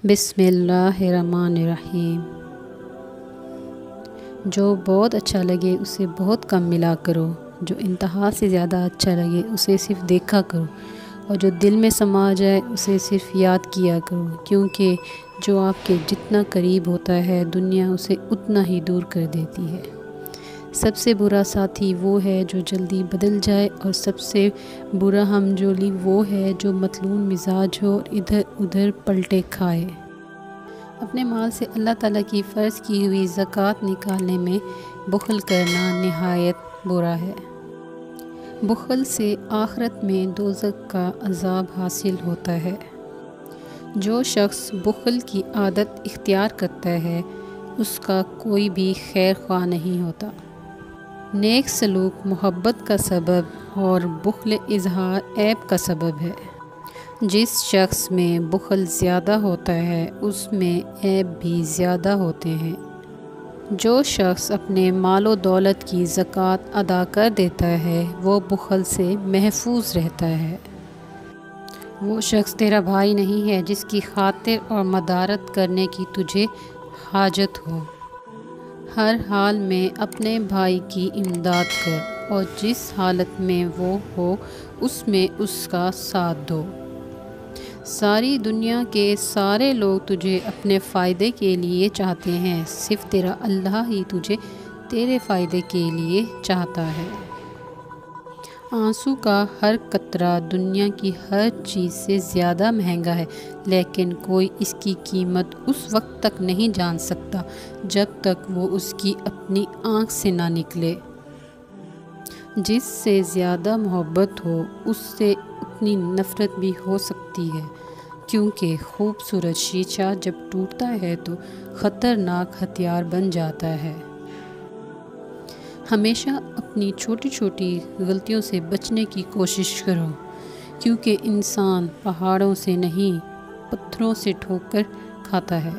بسم اللہ الرحمن الرحیم۔ جو بہت اچھا لگے اسے بہت کم ملا کرو، جو انتہا سے زیادہ اچھا لگے اسے صرف دیکھا کرو، اور جو دل میں سما جائے اسے صرف یاد کیا کرو، کیونکہ جو آپ کے جتنا قریب ہوتا ہے دنیا اسے اتنا ہی دور کر دیتی ہے۔ سب سے برا ساتھی وہ ہے جو جلدی بدل جائے، اور سب سے برا ہمجولی وہ ہے جو مطلون مزاج ہو اور ادھر ادھر پلٹے کھائے۔ اپنے مال سے اللہ تعالیٰ کی فرض کی ہوئی زکوٰۃ نکالنے میں بخل کرنا نہایت برا ہے۔ بخل سے آخرت میں دوزخ کا عذاب حاصل ہوتا ہے۔ جو شخص بخل کی عادت اختیار کرتا ہے اس کا کوئی بھی خیر خواہ نہیں ہوتا۔ نیک سلوک محبت کا سبب اور بخل اظہار عیب کا سبب ہے۔ جس شخص میں بخل زیادہ ہوتا ہے اس میں عیب بھی زیادہ ہوتے ہیں۔ جو شخص اپنے مال و دولت کی زکوٰۃ ادا کر دیتا ہے وہ بخل سے محفوظ رہتا ہے۔ وہ شخص تیرا بھائی نہیں ہے جس کی خاطر اور مدارت کرنے کی تجھے حاجت ہو۔ ہر حال میں اپنے بھائی کی امداد کر، اور جس حالت میں وہ ہو اس میں اس کا ساتھ دو۔ ساری دنیا کے سارے لوگ تجھے اپنے فائدے کے لیے چاہتے ہیں، صرف تیرا اللہ ہی تجھے تیرے فائدے کے لیے چاہتا ہے۔ آنسو کا ہر قطرہ دنیا کی ہر چیز سے زیادہ مہنگا ہے، لیکن کوئی اس کی قیمت اس وقت تک نہیں جان سکتا جب تک وہ اس کی اپنی آنکھ سے نہ نکلے۔ جس سے زیادہ محبت ہو اس سے اتنی نفرت بھی ہو سکتی ہے، کیونکہ خوبصورت شیشہ جب ٹوٹتا ہے تو خطرناک ہتھیار بن جاتا ہے۔ ہمیشہ اپنی چھوٹی چھوٹی غلطیوں سے بچنے کی کوشش کرو، کیونکہ انسان پہاڑوں سے نہیں پتھروں سے ٹھوکر کھاتا ہے۔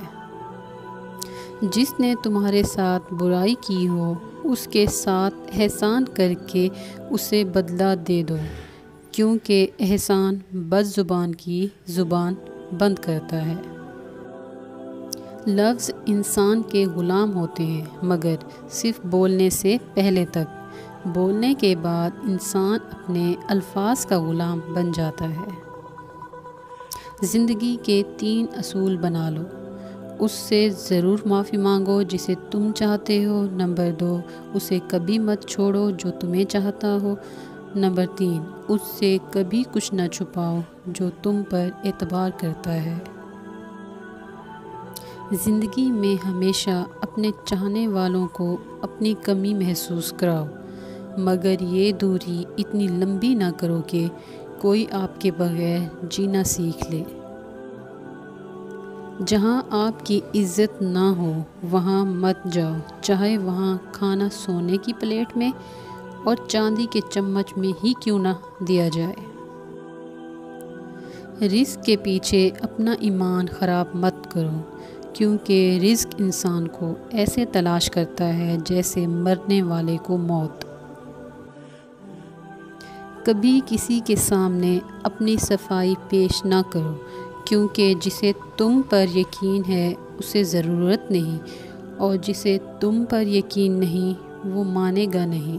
جس نے تمہارے ساتھ برائی کی ہو اس کے ساتھ احسان کر کے اسے بدلہ دے دو، کیونکہ احسان بد زبان کی زبان بند کرتا ہے۔ لفظ انسان کے غلام ہوتے ہیں مگر صرف بولنے سے پہلے تک، بولنے کے بعد انسان اپنے الفاظ کا غلام بن جاتا ہے۔ زندگی کے 3 اصول بنا لو۔ اس سے ضرور معافی مانگو جسے تم چاہتے ہو۔ نمبر 2، اسے کبھی مت چھوڑو جو تمہیں چاہتا ہو۔ نمبر 3، اس سے کبھی کچھ نہ چھپاؤ جو تم پر اعتبار کرتا ہے۔ زندگی میں ہمیشہ اپنے چاہنے والوں کو اپنی کمی محسوس کراؤ، مگر یہ دوری اتنی لمبی نہ کرو کہ کوئی آپ کے بغیر جینا سیکھ لے۔ جہاں آپ کی عزت نہ ہو وہاں مت جاؤ، چاہے وہاں کھانا سونے کی پلیٹ میں اور چاندی کے چمچ میں ہی کیوں نہ دیا جائے۔ رزق کے پیچھے اپنا ایمان خراب مت کرو، کیونکہ رزق انسان کو ایسے تلاش کرتا ہے جیسے مرنے والے کو موت۔ کبھی کسی کے سامنے اپنی صفائی پیش نہ کرو، کیونکہ جسے تم پر یقین ہے اسے ضرورت نہیں، اور جسے تم پر یقین نہیں وہ مانے گا نہیں۔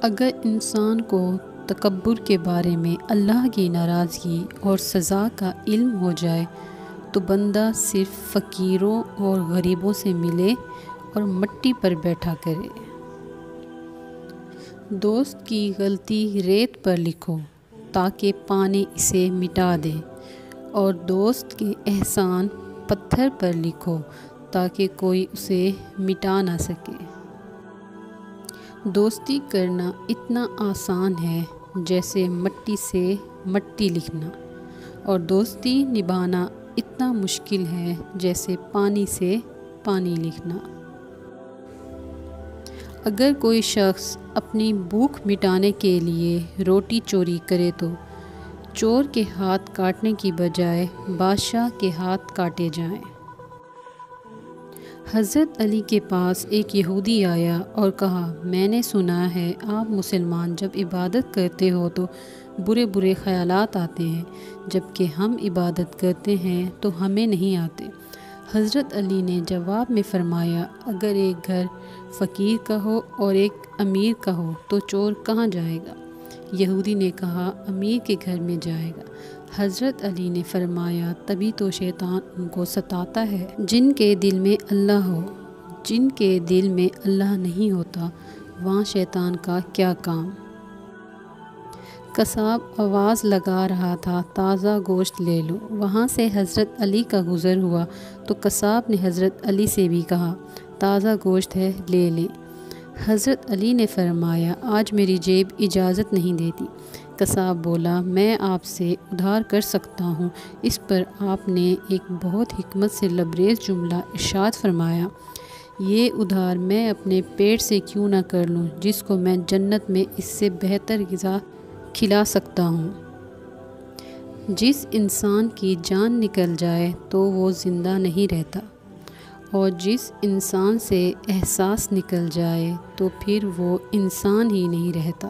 اگر انسان کو تکبر کے بارے میں اللہ کی ناراضگی اور سزا کا علم ہو جائے تو بندہ صرف فقیروں اور غریبوں سے ملے اور مٹی پر بیٹھا کرے۔ دوست کی غلطی ریت پر لکھو تاکہ پانی اسے مٹا دے، اور دوست کے احسان پتھر پر لکھو تاکہ کوئی اسے مٹا نہ سکے۔ دوستی کرنا اتنا آسان ہے جیسے مٹی سے مٹی لکھنا، اور دوستی نبھانا اتنا مشکل ہے جیسے پانی سے پانی لکھنا۔ اگر کوئی شخص اپنی بھوک مٹانے کے لیے روٹی چوری کرے تو چور کے ہاتھ کاٹنے کی بجائے بادشاہ کے ہاتھ کاٹے جائیں۔ حضرت علی کے پاس ایک یہودی آیا اور کہا، میں نے سنا ہے آپ مسلمان جب عبادت کرتے ہو تو برے برے خیالات آتے ہیں، جبکہ ہم عبادت کرتے ہیں تو ہمیں نہیں آتے۔ حضرت علی نے جواب میں فرمایا، اگر ایک گھر فقیر کا ہو اور ایک امیر کا ہو تو چور کہاں جائے گا؟ یہودی نے کہا، امیر کے گھر میں جائے گا۔ حضرت علی نے فرمایا، تبھی تو شیطان ان کو ستاتا ہے جن کے دل میں اللہ ہو۔ جن کے دل میں اللہ نہیں ہوتا وہاں شیطان کا کیا کام؟ قصاب آواز لگا رہا تھا، تازہ گوشت لے لو۔ وہاں سے حضرت علی کا گزر ہوا تو قصاب نے حضرت علی سے بھی کہا، تازہ گوشت ہے، لے لیں۔ حضرت علی نے فرمایا، آج میری جیب اجازت نہیں دیتی۔ قصاب بولا، میں آپ سے ادھار کر سکتا ہوں۔ اس پر آپ نے ایک بہت حکمت سے لبریز جملہ ارشاد فرمایا، یہ ادھار میں اپنے پیٹ سے کیوں نہ کر لوں، جس کو میں جنت میں اس سے بہتر غذا کھلا سکتا ہوں۔ جس انسان کی جان نکل جائے تو وہ زندہ نہیں رہتا، اور جس انسان سے احساس نکل جائے تو پھر وہ انسان ہی نہیں رہتا۔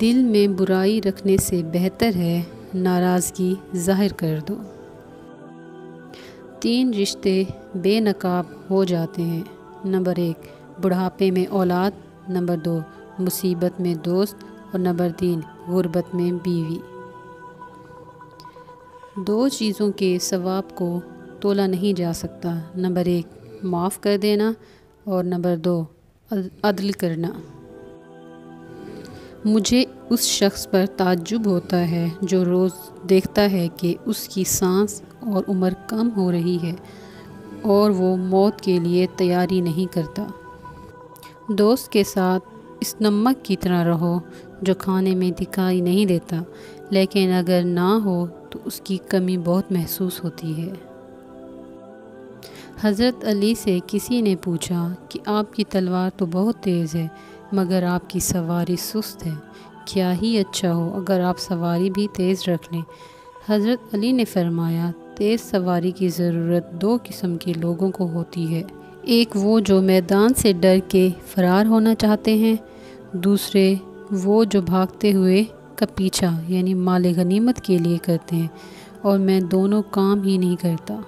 دل میں برائی رکھنے سے بہتر ہے ناراضگی ظاہر کر دو۔ 3 رشتے بے نقاب ہو جاتے ہیں۔ نمبر 1، بڑھاپے میں اولاد۔ نمبر 2، مصیبت میں دوست۔ اور نمبر 3، غربت میں بیوی۔ 2 چیزوں کے ثواب کو تولا نہیں جا سکتا۔ نمبر 1، معاف کر دینا، اور نمبر 2، عدل کرنا۔ مجھے اس شخص پر تعجب ہوتا ہے جو روز دیکھتا ہے کہ اس کی سانس اور عمر کم ہو رہی ہے اور وہ موت کے لیے تیاری نہیں کرتا۔ دوست کے ساتھ اس نمک کی طرح رہو جو کھانے میں دکھائی نہیں دیتا، لیکن اگر نہ ہو تو اس کی کمی بہت محسوس ہوتی ہے۔ حضرت علی سے کسی نے پوچھا کہ آپ کی تلوار تو بہت تیز ہے مگر آپ کی سواری سست ہے، کیا ہی اچھا ہو اگر آپ سواری بھی تیز رکھ لیں۔ حضرت علی نے فرمایا، تیز سواری کی ضرورت 2 قسم کے لوگوں کو ہوتی ہے، ایک وہ جو میدان سے ڈر کے فرار ہونا چاہتے ہیں، دوسرے وہ جو بھاگتے ہوئے کا پیچھا یعنی مال غنیمت کے لیے کرتے ہیں، اور میں دونوں کام ہی نہیں کرتا۔